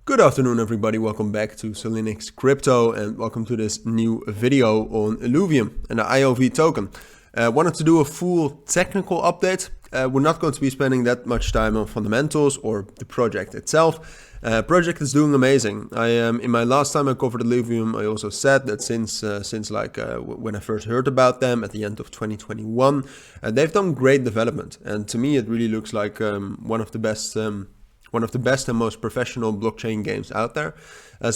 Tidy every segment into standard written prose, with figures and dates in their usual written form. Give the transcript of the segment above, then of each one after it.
Good afternoon everybody, welcome back to Cilinix Crypto and welcome to this new video on Illuvium and the IOV token. Wanted to do a full technical update. We're not going to be spending that much time on fundamentals or the project itself. Project is doing amazing. In my last time I covered Illuvium, I also said that since when I first heard about them at the end of 2021, they've done great development, and to me it really looks like one of the best and most professional blockchain games out there. I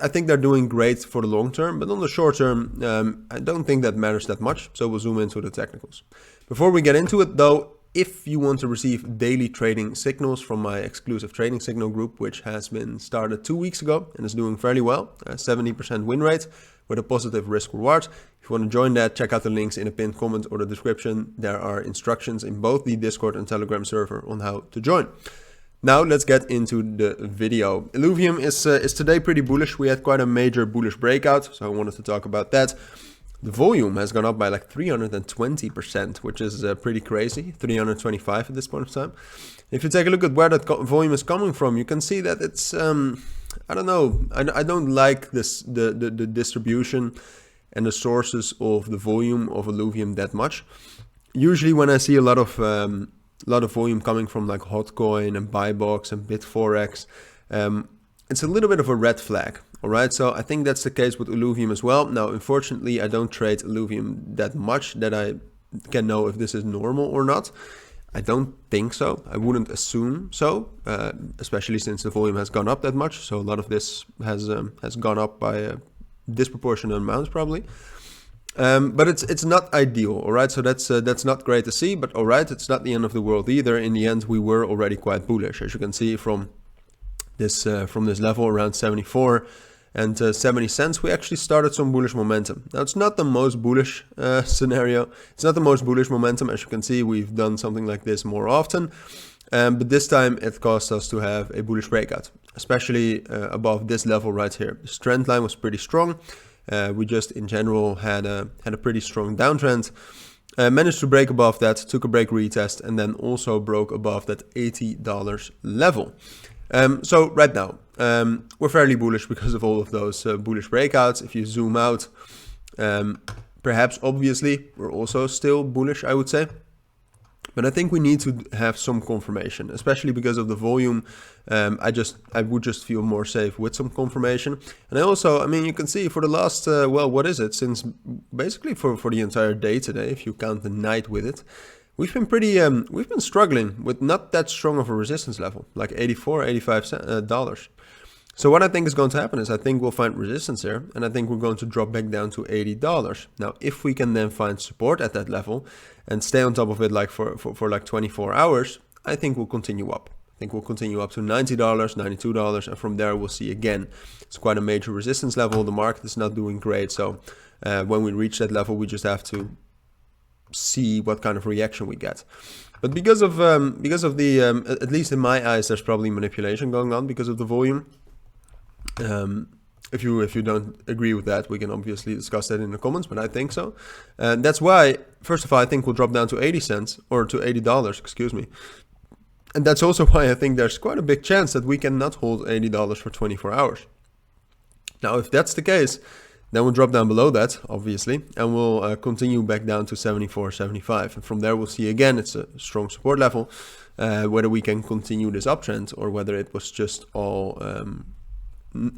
think they're doing great for the long term, but on the short term, I don't think that matters that much. So we'll zoom into the technicals. Before we get into it though, if you want to receive daily trading signals from my exclusive trading signal group, which has been started 2 weeks ago and is doing fairly well, 70% win rate with a positive risk reward. If you want to join that, check out the links in the pinned comment or the description. There are instructions in both the Discord and Telegram server on how to join. Now let's get into the video. Illuvium is today pretty bullish. We had quite a major bullish breakout, so I wanted to talk about that. The volume has gone up by like 320%, which is pretty crazy. 325 at this point of time. If you take a look at where that volume is coming from, you can see that it's I don't know. I don't like the distribution and the sources of the volume of Illuvium that much. Usually when I see a lot of volume coming from like Hotcoin and Buybox and Bitforex, it's a little bit of a red flag. All right, so I think that's the case with Illuvium as well. Now, unfortunately, I don't trade Illuvium that much that I can know if this is normal or not. I don't think so. I wouldn't assume so, especially since the volume has gone up that much. So a lot of this has gone up by a disproportionate amounts probably. But it's not ideal, all right? So that's not great to see, but all right, it's not the end of the world either. In the end, we were already quite bullish, as you can see from this level around 74 and 70 cents. We actually started some bullish momentum. Now it's not the most bullish scenario. It's not the most bullish momentum. As you can see, we've done something like this more often, but this time it caused us to have a bullish breakout, especially above this level right here. This trend line was pretty strong. We just in general had a pretty strong downtrend, managed to break above that, took a break retest, and then also broke above that $80 level. So right now we're fairly bullish because of all of those bullish breakouts. If you zoom out, perhaps obviously we're also still bullish, I would say. But I think we need to have some confirmation, especially because of the volume. I would just feel more safe with some confirmation. And I mean, you can see for the last, since basically for the entire day today, if you count the night with it, we've been struggling with not that strong of a resistance level, like $85. So what I think is going to happen is I think we'll find resistance here, and I think we're going to drop back down to $80. Now, if we can then find support at that level and stay on top of it like for like 24 hours, I think we'll continue up. I think we'll continue up to $90, $92, and from there we'll see again. It's quite a major resistance level. The market is not doing great, so when we reach that level, we just have to see what kind of reaction we get. But because of the at least in my eyes, there's probably manipulation going on because of the volume. If you don't agree with that, we can obviously discuss that in the comments, but I think so. And that's why, first of all, I think we'll drop down to 80 cents or to $80, excuse me. And that's also why I think there's quite a big chance that we cannot hold $80 for 24 hours. Now, if that's the case, then we'll drop down below that, obviously, and we'll continue back down to 74, 75. And from there, we'll see again, it's a strong support level, whether we can continue this uptrend or whether it was just all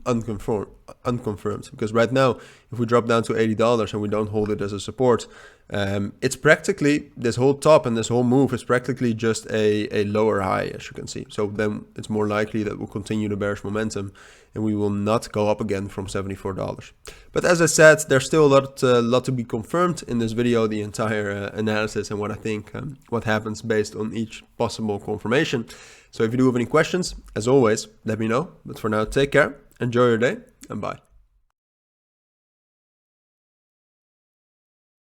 unconfirmed. Because right now, if we drop down to $80 and we don't hold it as a support, it's practically, this whole top and this whole move is practically just a lower high, as you can see. So then it's more likely that we'll continue the bearish momentum and we will not go up again from $74. But as I said, there's still a lot to be confirmed in this video, the entire analysis and what I think, what happens based on each possible confirmation. So if you do have any questions, as always, let me know. But for now, take care, enjoy your day, and bye.